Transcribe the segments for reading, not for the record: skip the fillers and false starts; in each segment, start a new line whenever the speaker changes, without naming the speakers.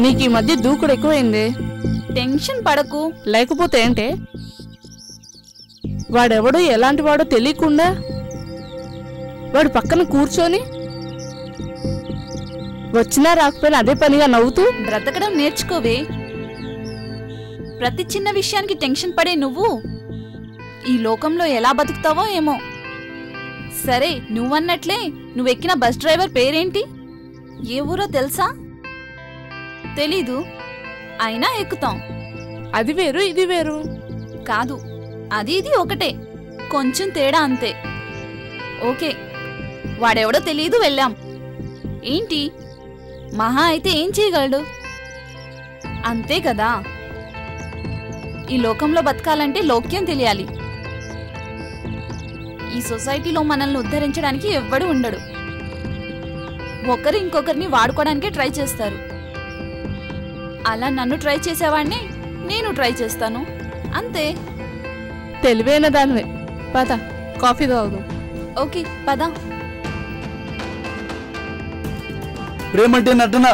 నీకు ఈ మధ్య దూకుడు ఎక్కువైంది.
టెన్షన్ పడకు.
లేకపోతే ఏంటే, వాడెవడో ఎలాంటి వాడో తెలియకుండా వాడు పక్కన కూర్చొని వచ్చినా రాకపోయినా అదే పనిగా నవ్వుతూ
బ్రతకడం నేర్చుకోవే. ప్రతి చిన్న విషయానికి టెన్షన్ పడే నువ్వు ఈ లోకంలో ఎలా బతుకుతావో ఏమో. సరే, నువ్వన్నట్లే నువ్వెక్కిన బస్ డ్రైవర్ పేరేంటి? ఏ ఊరో తెలుసా? తెలీదు, అయినా ఎక్కుతాం.
అది వేరు ఇది వేరు
కాదు, అది ఇది ఒకటే, కొంచెం తేడా అంతే. ఓకే, వాడెవడో తెలీదు, వెళ్ళాం. ఏంటి, మహా అయితే ఏం చేయగలడు? అంతే కదా. ఈ లోకంలో బతకాలంటే లోక్యం తెలియాలి. ఈ సొసైటీలో మనల్ని ఉద్ధరించడానికి ఎవ్వడు ఉండడు. ఒకరు ఇంకొకరిని వాడుకోవడానికే ట్రై చేస్తారు. అలా నన్ను ట్రై చేసేవాడిని నేను ట్రై చేస్తాను, అంతే.
తెలివైన దానివే. పద, కాఫీ తాగుదాం.
ఓకే, పద.
ప్రేమంటే నటన.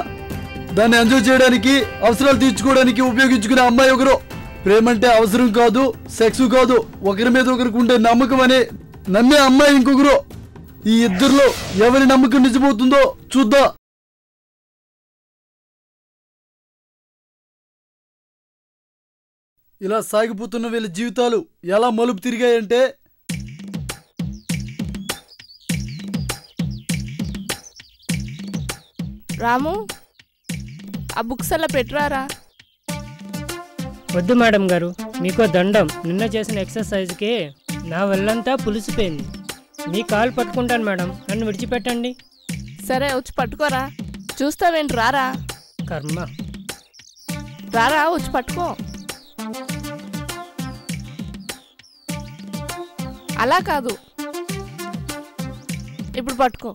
దాన్ని ఎంజాయ్ చేయడానికి, అవసరాలు తీర్చుకోవడానికి ఉపయోగించుకునే అమ్మాయి ఒకరు. ప్రేమంటే అవసరం కాదు, సెక్స్ కాదు, ఒకరి మీద ఒకరికి ఉండే నమ్మకం అనే నమ్మే అమ్మాయి ఇంకొకరు. ఈ ఇద్దరిలో ఎవరి నమ్మకం నిజమవుతుందో చూద్దాం. ఇలా సాగిపోతున్న వీళ్ళ జీవితాలు ఎలా మలుపు తిరిగాయంటే,
రాము, ఆ బుక్స్ అలా పెట్టురారా.
వద్దు మేడం గారు, మీకో దండం. నిన్న చేసిన ఎక్సర్సైజ్కి నా వల్లంతా పులిసిపోయింది. మీ కాలు పట్టుకుంటాను మేడం, నన్ను విడిచిపెట్టండి.
సరే, వచ్చి పట్టుకోరా. చూస్తావేంటి, రారా.
కర్మ.
రారా, వచ్చి పట్టుకో. అలా కాదు, ఇప్పుడు పట్టుకో.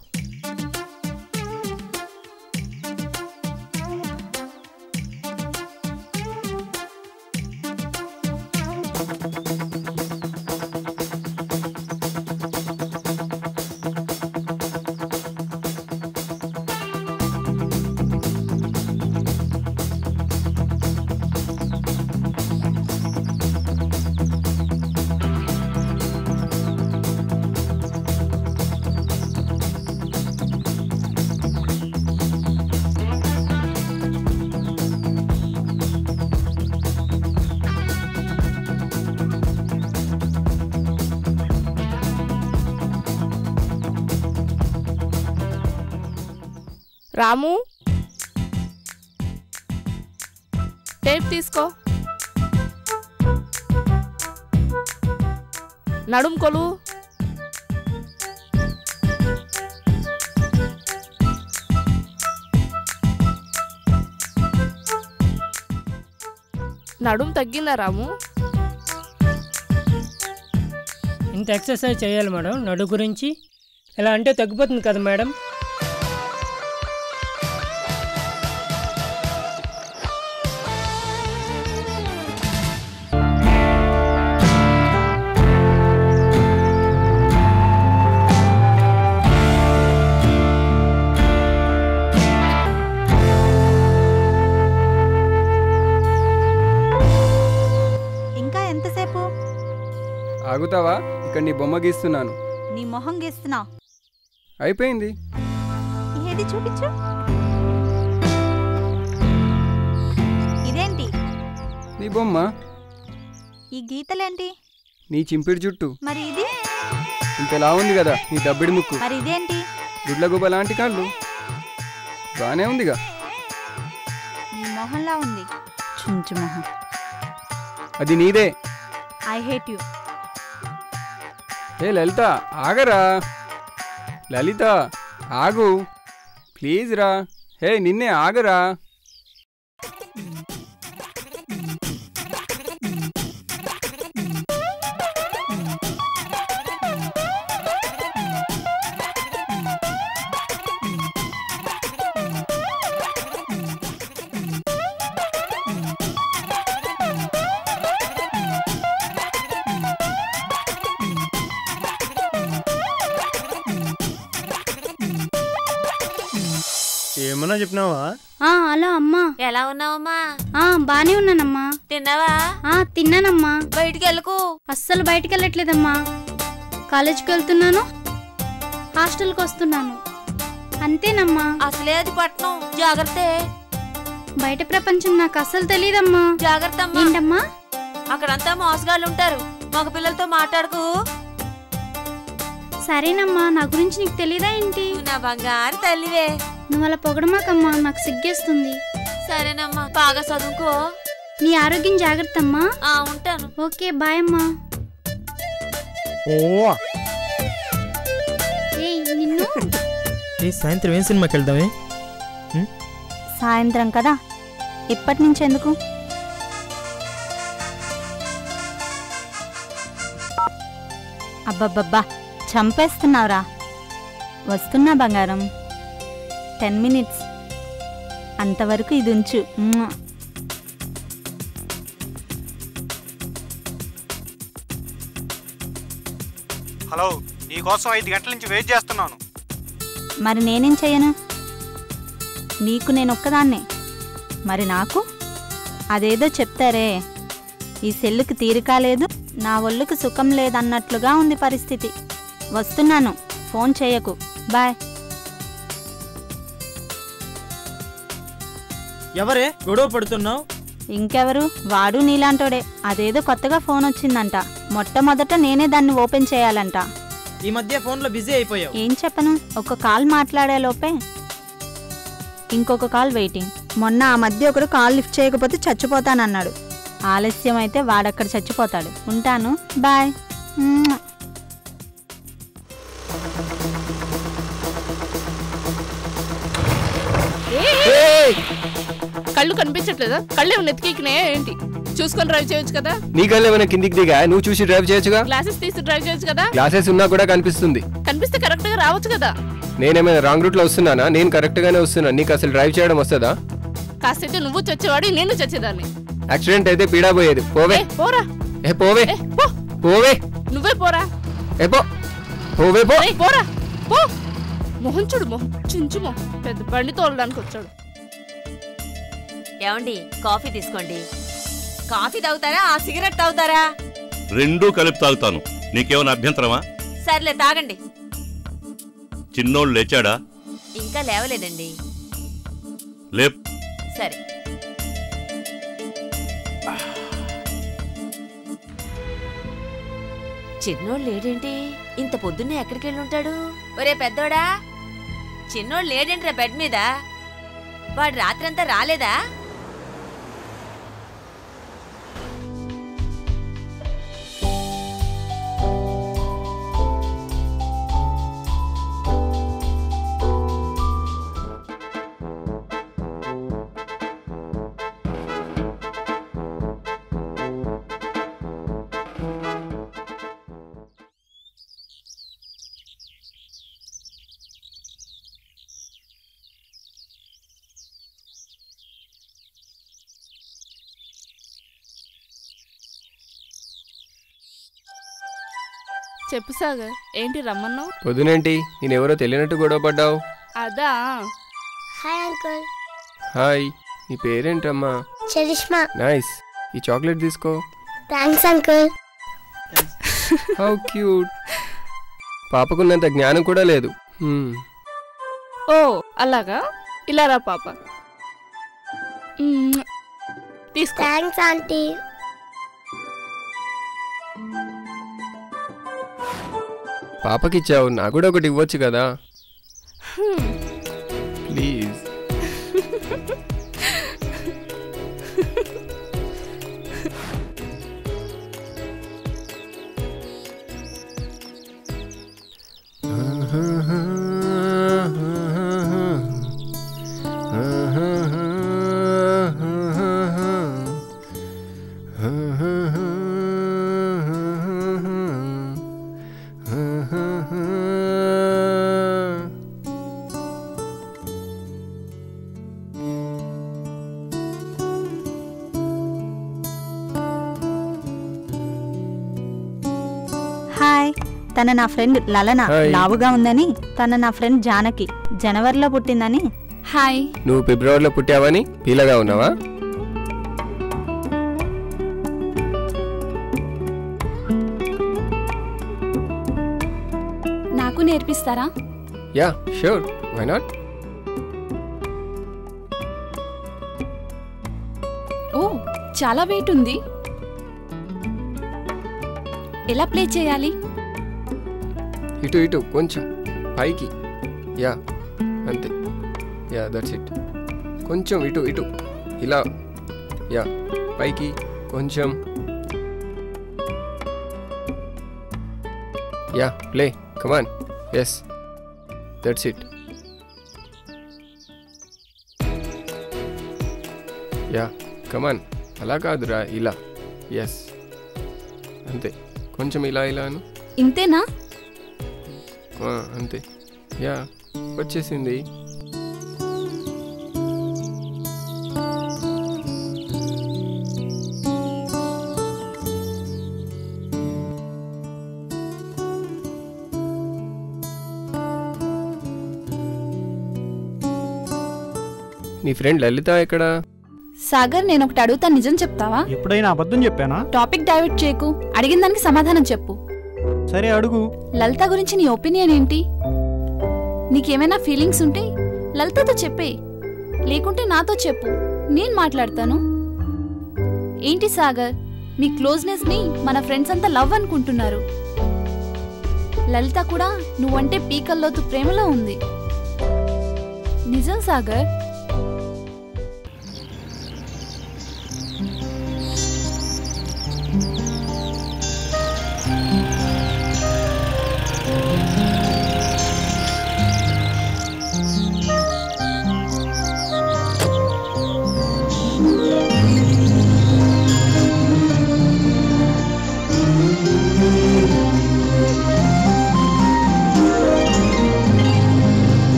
రాము, టేప్ తీసుకో. నడుం కొలు. నడుం తగ్గిందా రాము?
ఇంత ఎక్సర్సైజ్ చేయాలి మేడం నడు గురించి? ఎలా అంటే తగ్గిపోతుంది కదా మేడం.
ఆగుతావా? ఇక్కడ నీ బొమ్మ గీస్తున్నాను.
నీ మొహం గీస్తున్నా.
అయిపోయింది.
ఏది చూపించు. ఇదేంటి?
నీ బొమ్మ.
ఈ గీతలేంటి?
నీ చింపిడి జుట్టు.
మరి ఇది?
ఇంతలా ఉంది కదా నీ దబ్బిడి ముక్కు.
మరి ఇదేంటి?
గుడ్లగుబ్బ లాంటి కాళ్ళు. బానే ఉందిగా.
నీ మొహంలా ఉంది. చుంచు మొహం.
అది నీదే.
I hate you.
ఏ లలిత, ఆగరా. లలిత, ఆగు ప్లీజ్ రా. హే, నిన్నే, ఆగరా.
ఏమన్నా చెప్పినావా?
హలో అమ్మా.
ఎలా ఉన్నావమ్మా?
బానే ఉన్నానమ్మా.
తిన్నావా?
తిన్నానమ్మా.
బయటికి వెళ్ళకు.
అస్సలు బయటికి వెళ్ళట్లేదమ్మా. కాలేజీకి వెళ్తున్నాను, హాస్టల్కి వస్తున్నాను, అంతేనమ్మా.
అసలే అది పట్నం, జాగ్రత్త.
బయట ప్రపంచం నాకు అస్సలు తెలీదమ్మా.
జాగ్రత్త.
ఏంటమ్మా?
అక్కడంతా మోసగాళ్ళు ఉంటారు, మగ పిల్లలతో మాట్లాడుకు.
సరేనమ్మా, నా గురించి నీకు తెలీదా ఏంటి?
నా బంగారు తల్లివే.
నువ్వు అలా పొగడమాకమ్మా, నాకు సిగ్గేస్తుంది.
సరేనమ్మా, బాగా చదువుకో.
నీ ఆరోగ్యం జాగ్రత్త అమ్మా.
ఉంటాను.
ఓకే, బాయ్ అమ్మా. నిన్ను
సాయంత్రం ఏం సినిమాకి వెళ్దామే?
సాయంత్రం కదా, ఇప్పటి నుంచి ఎందుకు? అబ్బబ్బబ్బా, చంపేస్తున్నావురా. వస్తున్నా బంగారం, 10 minutes, అంతవరకు ఇది ఉంచు.
హలో, నీకోసం 5 గంటల నుంచి వెయిట్ చేస్తున్నాను.
మరి నేనేం చెయ్యను? నీకు నేను ఒక్కదాన్నే, మరి నాకు? అదేదో చెప్తారే, ఈ సెల్లుకి తీరిక లేదు, నా ఒళ్ళుకు సుఖం లేదన్నట్లుగా ఉంది పరిస్థితి. వస్తున్నాను, ఫోన్ చేయకు. బాయ్.
ఎవరే గొడవ పడుతున్నావు?
ఇంకెవరు, వాడు నీలాంటోడే. అదేదో కొత్తగా ఫోన్ వచ్చిందంట, మొట్టమొదట నేనే దాన్ని ఓపెన్ చేయాలంట.
ఈ మధ్య ఫోన్లో బిజీ అయిపోయావు.
ఏం చెప్పను, ఒక కాల్ మాట్లాడే లోపే ఇంకొక కాల్ వెయిటింగ్. మొన్న ఆ మధ్య ఒకడు కాల్ లిఫ్ట్ చేయకపోతే చచ్చిపోతానన్నాడు. ఆలస్యం అయితే వాడక్కడ చచ్చిపోతాడు. ఉంటాను, బాయ్.
కళ్ళు కనిపించట్లేదా? కళ్ళే నెత్తికినాయా ఏంటి? చూసుకొని డ్రైవ్ చేయొచ్చు కదా.
నీ కళ్ళు ఏమైనా కిందికి దిగా? నువ్వు చూసి డ్రైవ్ చేయొచ్చుగా.
గ్లాసెస్ తీసి డ్రైవ్ చేయొచ్చు కదా.
గ్లాసెస్ ఉన్నా కూడా కనిపిస్తుంది.
కనిపిస్తే కరెక్ట్ గా రావచ్చు కదా.
నేనేమైనా రాంగ్ రూట్ లో వస్తున్నానా? నేను కరెక్ట్ గానే వస్తున్నా. నీకు అసలు డ్రైవ్ చేయడం వస్తుందా?
కాసేపు నువ్వు చచ్చేవాడి, నేను చచ్చేదాన్ని.
యాక్సిడెంట్ అయితే పీడా పోయేది. పోవే.
పోరా.
పోవే. పోవే.
నువ్వే పోరా.
పోవే.
పోరా. పో. మొహం చూడు, మొహం చించు మొహం. పెద్ద బండి తోలడానికి వచ్చాడు.
ఏమండి, కాఫీ తీసుకోండి. కాఫీ తాగుతారా, ఆ సిగరెట్ తాగుతారా?
రెండూ కలిపి తాగుతాను. నీకేమైనా అభ్యంతరమా?
సర్లే, తాగండి.
చిన్నోళ్ళు లేచాడా?
ఇంకా లేవలేదండి.
లేప్.
సరే. చిన్నోళ్ళు లేడేంటి? ఇంత పొద్దున్నే ఎక్కడికి వెళ్ళి ఉంటాడు? ఒరే పెద్దోడా, చిన్నోళ్ళు లేడేంట్రా బెడ్ మీద? వాడు రాత్రంతా రాలేదా?
చెప్పు సాగర్, ఏంటి రమ్మన్నావు?
పొద్దునేంటి నేనెవరో తెలియనట్టు గొడవ పడ్డావు?
అదా.
Hi uncle.
హాయ్, నీ పేరేంటమ్మా?
చరిష్మా.
నైస్. ఈ చాక్లెట్ తీసుకో.
Thanks uncle.
How cute. పాపకున్నంత జ్ఞానం కూడా లేదు.
ఓ అలాగా, ఇలా రా పాప. తీసుకో.
Thanks aunty.
పాపకిచ్చావు, నాకు కూడా ఒకటి ఇవ్వచ్చు కదా. ప్లీజ్.
హాయ్, తన నా ఫ్రెండ్ లలన. లావుగా ఉందని. తన నా ఫ్రెండ్ జానకి, జనవరిలో పుట్టిందని.
హాయ్.
నువ్వు ఫిబ్రవరిలో పుట్టావని పీలగా ఉన్నావా?
నాకు నేర్పిస్తారా?
Yeah sure, why not.
ఓ చాలా వెయిట్ ఉంది. ఎలా ప్లే చేయాలి?
ఇటు ఇటు కొంచెం పైకి. యా అంతే. Yeah that's it. కొంచెం ఇటు ఇటు ఇలా. యా పైకి కొంచెం. Yeah play come on. Yes that's it. Yeah come on. అలా కాదురా, ఇలా. ఎస్ అంతే. కొంచెం ఇలా ఇలా అను.
ఇంతేనా?
అంతే. యా వచ్చేసింది. నీ ఫ్రెండ్ లలిత ఎక్కడా?
సాగర్, నేను ఒకటి అడుగుతా, నిజం చెప్తావా?
ఎప్పుడైనా అబద్ధం చెప్పానా?
టాపిక్ డైవర్ట్ చేయకు, అడిగిన దానికి సమాధానం చెప్పు.
సరే అడుగు.
లలిత గురించి నీ ఒపీనియన్ ఏంటి? నీకేమైనా ఫీలింగ్స్ ఉంటే లలితతో చెప్పే, లేకుంటే నాతో చెప్పు, నేను మాట్లాడతాను. ఏంటి సాగర్, మీ క్లోజ్నెస్ ని మన ఫ్రెండ్స్ అంతా లవ్ అనుకుంటున్నారు. లలిత కూడా నువ్వంటే పీకల్లోతు ప్రేమలో ఉంది. నిజం సాగర్.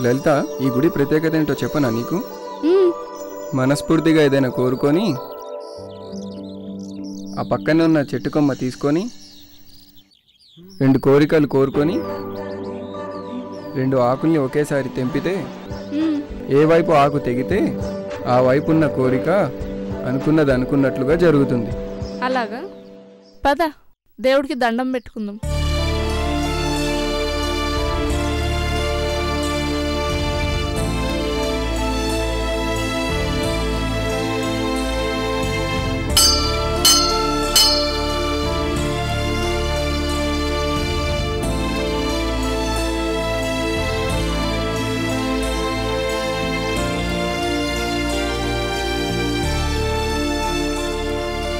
లలిత, ఈ గుడి ప్రత్యేకత ఏంటో చెప్పనా నీకు? మనస్ఫూర్తిగా ఏదైనా కోరుకొని ఆ పక్కనే ఉన్న చెట్టు కొమ్మ తీసుకొని 2 కోరికలు కోరుకొని 2 ఆకుల్ని ఒకేసారి తెంపితే ఏ వైపు ఆకు తెగితే ఆ వైపు ఉన్న కోరిక అనుకున్నది అనుకున్నట్లుగా జరుగుతుంది.
అలాగా? పద దేవుడికి దండం పెట్టుకుందాం.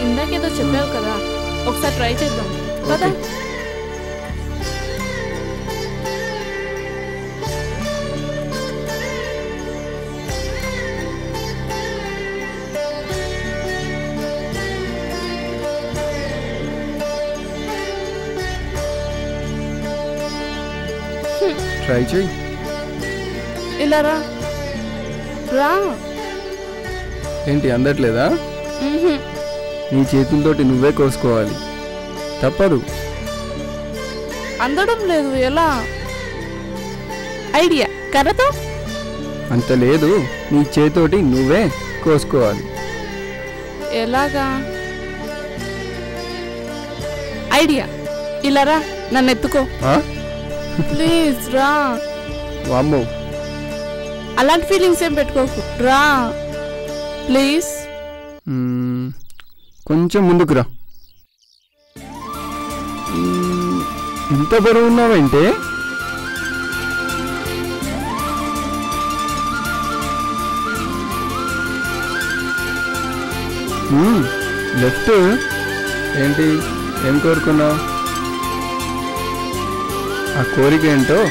ఇందాకేదో చెప్పావు కదా, ఒకసారి ట్రై చేద్దాం కదా.
ట్రై చేయి.
ఇలా రా. రా.
ఏంటి అందట్లేదా? నీ చేతులతోటి నువ్వే కోసుకోవాలి, తప్పదు.
అందడం లేదు, ఎలా? ఐడియా, కర్రతో.
అంత లేదు, నీ చేతోటి నువ్వే కోసుకోవాలి.
ఎలాగా? ఐడియా, ఇలా రా, నన్ను ఎత్తుకో ప్లీజ్. రా.
వామ్మో,
అలాంటి ఫీలింగ్స్ ఏం పెట్టుకోకు, రా ప్లీజ్.
కొంచెం ముందుకురా. ఎంత బరువు ఉన్నావంటే? లెఫ్ట్. ఏంటి, ఏం కోరుకున్నావు? ఆ కోరిక ఏంటో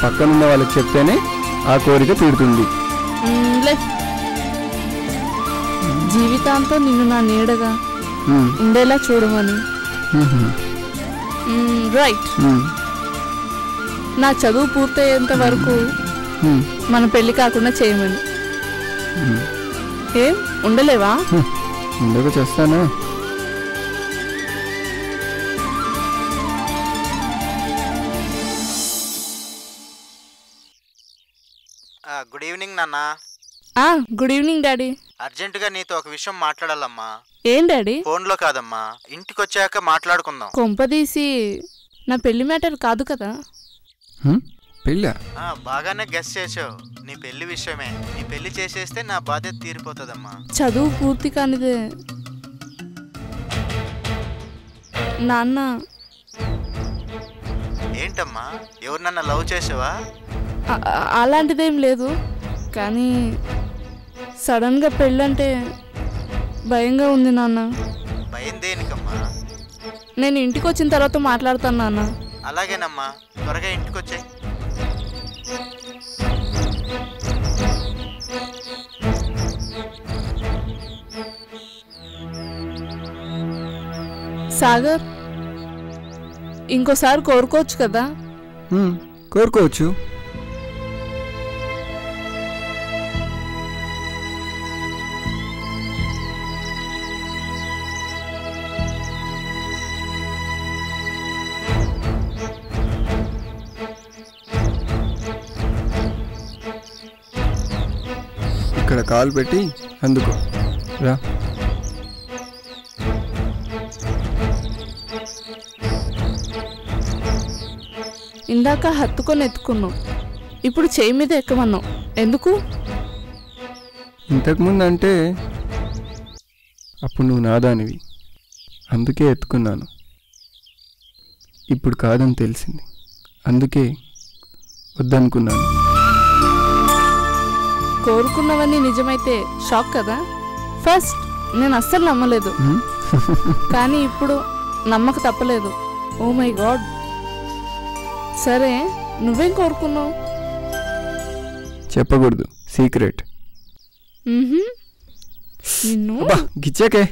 పక్కనున్న వాళ్ళకి చెప్తేనే ఆ కోరిక తీరుతుంది.
జీవితాంతం నిన్ను నా నీడగా ఉండేలా చూడమని. రైట్. నా చదువు పూర్తయ్యేంత వరకు మన పెళ్లి కాకుండా చేయమని. ఏం ఉండలేవా?
ముందుగా చేస్తానా?
గుడ్ ఈవినింగ్ నాన్న.
Good evening daddy.
అర్జెంటుగా నీతో ఒక విషయం మాట్లాడాలమ్మా.
ఏం డాడీ?
ఫోన్లో కాదమ్మా, ఇంటికి వచ్చాక మాట్లాడుకుందాం.
కొంపదీసి నా పెళ్లి మ్యాటర్ కాదు కదా?
పెళ్ళా?
బాగానే గెస్ చేసావు. నీ పెళ్లి విషయమే. నీ పెళ్లి చేసేస్తే నా బాధ్యత తీరిపోతుందమ్మా.
చదువు పూర్తి కానిదే నాన్న.
ఏంటమ్మా, ఎవరినన్నా లవ్ చేసావా?
అలాంటిదేం లేదు, కానీ సడన్గా పెళ్ళంటే భయంగా ఉంది నాన్న.
భయం దేనికమ్మా?
నేను ఇంటికి వచ్చిన తర్వాత మాట్లాడతాను నాన్న.
అలాగేనమ్మా, త్వరగా ఇంటికి వచ్చాయి.
సాగర్, ఇంకోసారి కోరుకోవచ్చు కదా?
కోరుకోవచ్చు. ఇక్కడ కాల్ పెట్టి అందుకో రా.
ఇందాక హత్తుకొని ఎత్తుకున్నావు, ఇప్పుడు చేయి మీద ఎక్కమన్నావు. ఎందుకు?
ఇంతకుముందు అంటే అప్పుడు నువ్వు నాదానివి, అందుకే ఎత్తుకున్నాను. ఇప్పుడు కాదని తెలిసింది, అందుకే వద్దనుకున్నాను.
కోరుకున్నవన్నీ నిజమైతే షాక్ కదా? ఫస్ట్ నేను అస్సలు నమ్మలేదు, కానీ ఇప్పుడు నమ్మక తప్పలేదు. Oh my God. సరే, నువ్వేం కోరుకున్నావు?
చెప్పకూడదు, సీక్రెట్.
నిన్ను
గిచ్చాకే